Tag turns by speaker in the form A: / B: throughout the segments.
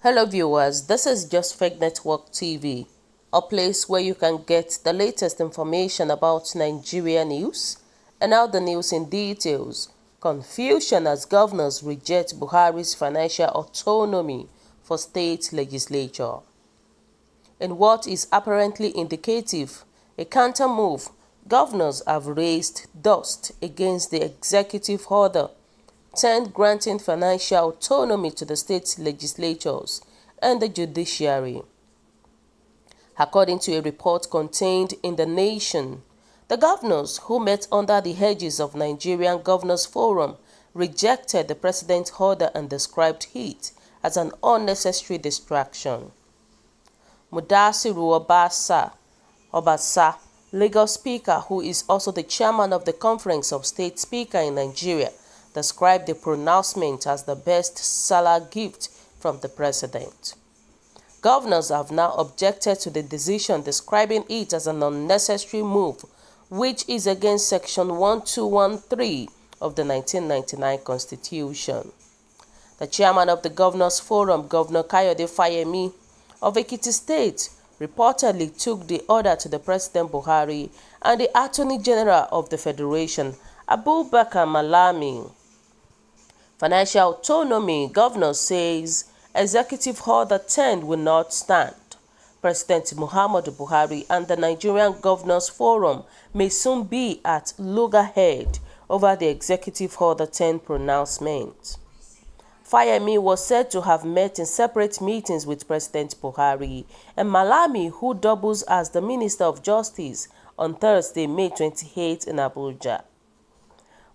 A: Hello viewers, this is Ç0ÑFÚ Network TV, a place where you can get the latest information about Nigeria news and now the news in details. Confusion as governors reject Buhari's financial autonomy for state legislature. In what is apparently indicative, a counter move, governors have raised dust against the executive order 10 granting financial autonomy to the state legislatures and the judiciary. According to a report contained in The Nation, the governors who met under the hedges of Nigerian Governors Forum rejected the president's order and described it as an unnecessary distraction. Mudassiru Obasa, Lagos Speaker, who is also the chairman of the Conference of State Speakers in Nigeria, described the pronouncement as the best Salah gift from the president. Governors have now objected to the decision, describing it as an unnecessary move, which is against Section 1213 of the 1999 Constitution. The chairman of the Governors Forum, Governor Kayode Fayemi of Ekiti State, reportedly took the order to the President Buhari and the Attorney General of the Federation, Abubakar Malami. Financial autonomy, governor says Executive Order 10 will not stand. President Muhammadu Buhari and the Nigerian Governors Forum may soon be at loggerhead over the Executive Order 10 pronouncement. Fayemi was said to have met in separate meetings with President Buhari and Malami, who doubles as the Minister of Justice, on Thursday, May 28 in Abuja.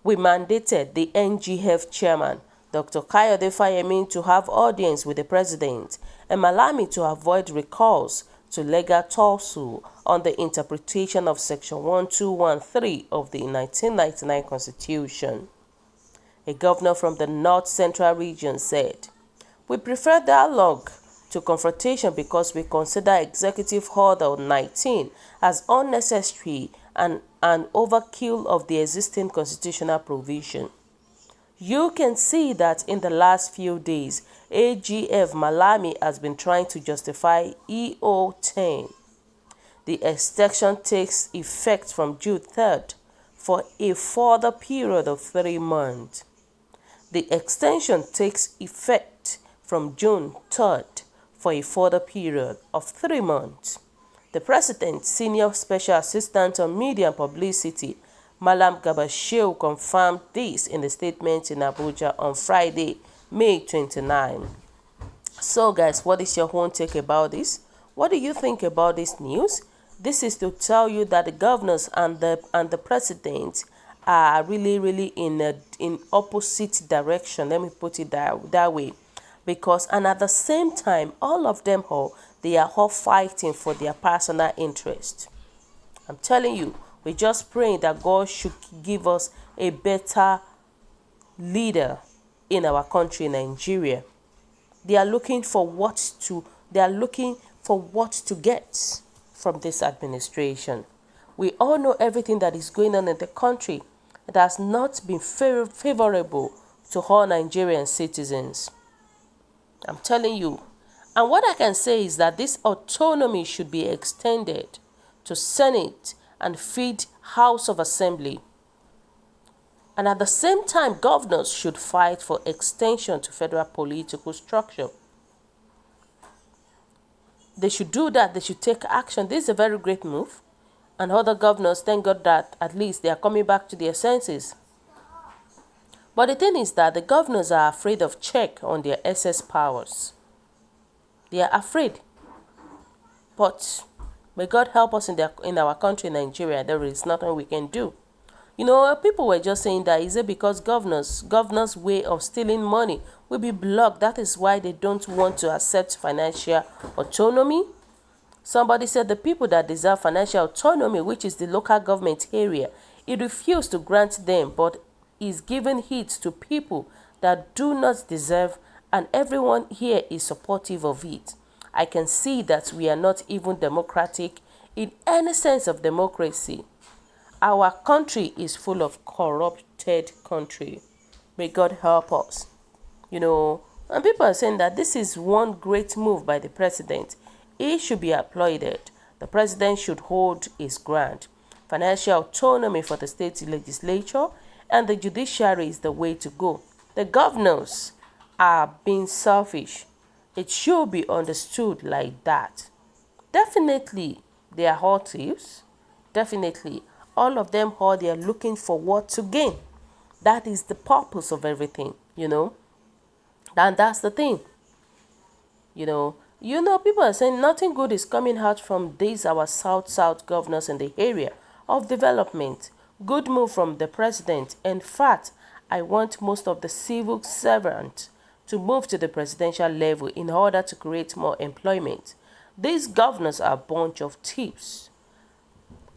A: We mandated the NGF chairman, Dr. Kayode Fayemi, to have audience with the president and Malami to avoid recourse to legal tussle on the interpretation of Section 1213 of the 1999 Constitution. A governor from the North Central region said, "We prefer dialogue to confrontation because we consider Executive Order 19 as unnecessary and an overkill of the existing constitutional provision. You can see that in the last few days, AGF Malami has been trying to justify EO10. The extension takes effect from June 3rd for a further period of 3 months. The extension takes effect from June 3rd for a further period of 3 months. The President's Senior Special Assistant on Media and Publicity, Malam Gabashew, confirmed this in a statement in Abuja on Friday, May 29. So guys, what is your own take about this? What do you think about this news? This is to tell you that the governors and the president are really in opposite direction. Let me put it that way. Because and at the same time, all of them they are all fighting for their personal interest. I'm telling you, we're just praying that God should give us a better leader in our country, Nigeria. They are looking for what to get from this administration. We all know everything that is going on in the country. It has not been favorable to all Nigerian citizens. I'm telling you. And what I can say is that this autonomy should be extended to Senate and feed House of Assembly. And at the same time, governors should fight for extension to federal political structure. They should do that. They should take action. This is a very great move. And other governors, thank God that at least they are coming back to their senses. But the thing is that the governors are afraid of check on their excess powers. They are afraid. But may God help us in our country, Nigeria. There is nothing we can do. You know, people were just saying that is it because governors' way of stealing money will be blocked. That is why they don't want to accept financial autonomy. Somebody said the people that deserve financial autonomy, which is the local government area, it refused to grant them, but is giving it to people that do not deserve, and everyone here is supportive of it. I can see that we are not even democratic in any sense of democracy. Our country is full of corrupted country. May God help us. You know, And people are saying that this is one great move by the president. It should be applauded. The president should hold his ground. Financial autonomy for the state legislature and the judiciary is the way to go. The governors are being selfish. It should be understood like that. Definitely, they are all thieves. Definitely, all of them all they are looking for what to gain. That is the purpose of everything, And that's the thing. People are saying nothing good is coming out from these our South governors in the area of development. Good move from the president. In fact, I want most of the civil servants to move to the presidential level in order to create more employment. These governors are a bunch of thieves.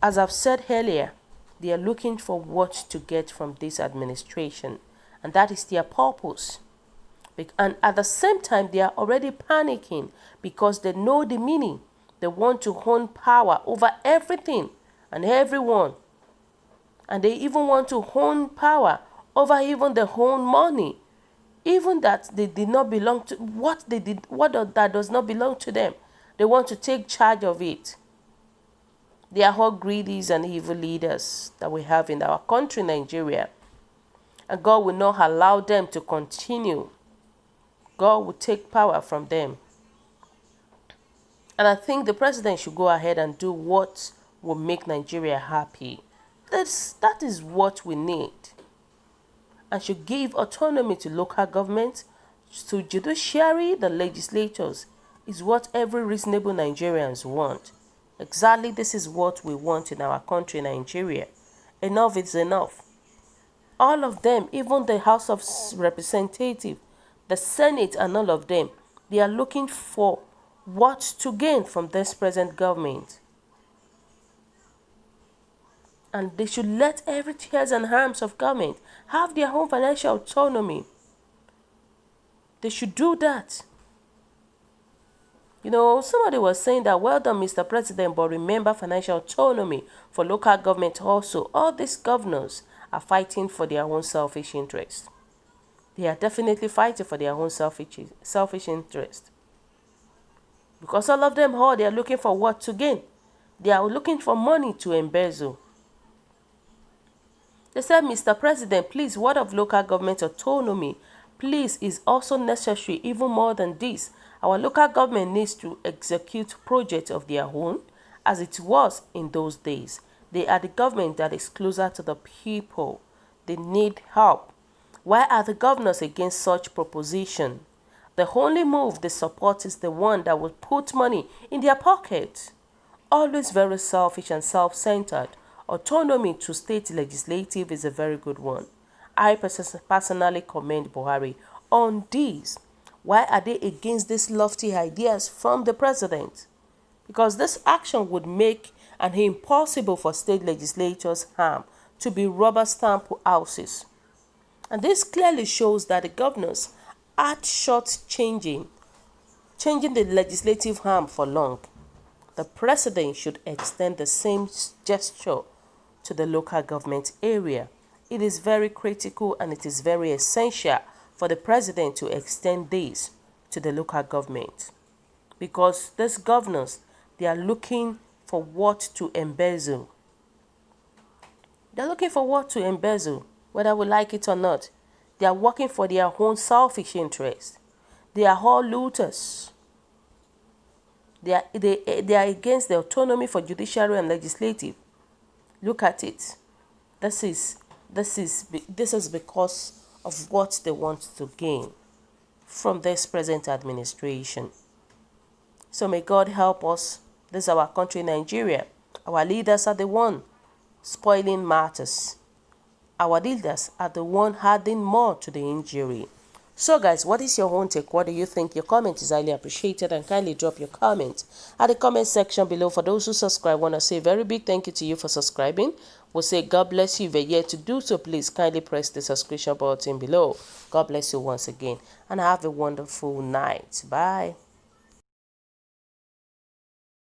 A: As I've said earlier, they are looking for what to get from this administration, and that is their purpose. And at the same time, they are already panicking because they know the meaning. They want to own power over everything and everyone. And they even want to own power over even their own money. Even that they did not belong to, what that does not belong to them. They want to take charge of it. They are all greedies and evil leaders that we have in our country, Nigeria. And God will not allow them to continue. God will take power from them. And I think the president should go ahead and do what will make Nigeria happy. That is what we need. And should give autonomy to local government, to judiciary, the legislators, is what every reasonable Nigerians want. Exactly this is what we want in our country, Nigeria. Enough is enough. All of them, even the House of Representatives, the Senate and all of them, they are looking for what to gain from this present government. And they should let every tears and harms of government have their own financial autonomy. They should do that. Somebody was saying that, well done, Mr. President, but remember financial autonomy for local government also. All these governors are fighting for their own selfish interest. They are definitely fighting for their own selfish interest. Because all of them, they are looking for what to gain. They are looking for money to embezzle. They said, Mr. President, please, word of local government autonomy, please, is also necessary even more than this. Our local government needs to execute projects of their own as it was in those days. They are the government that is closer to the people. They need help. Why are the governors against such proposition? The only move they support is the one that will put money in their pocket. Always very selfish and self-centered. Autonomy to state legislative is a very good one. I personally commend Buhari on this. Why are they against these lofty ideas from the president? Because this action would make it impossible for state legislatures' harm to be rubber stamp houses. And this clearly shows that the governors are changing the legislative arm for long. The president should extend the same gesture to the local government area. It is very critical and it is very essential for the president to extend this to the local government. Because these governors, they are looking for what to embezzle. They're looking for what to embezzle, whether we like it or not. They are working for their own selfish interest. They are all looters. They are against the autonomy for judiciary and legislative. Look at it. This is because of what they want to gain from this present administration. So may God help us. This is our country, Nigeria. Our leaders are the one spoiling matters. Our leaders are the one adding more to the injury. So guys, what is your own take? What do you think? Your comment is highly appreciated, and kindly drop your comment at the comment section below. For those who subscribe, I want to say a very big thank you to you for subscribing. We'll say God bless you. If you're yet to do so, please kindly press the subscription button below. God bless you once again, and have a wonderful night. Bye.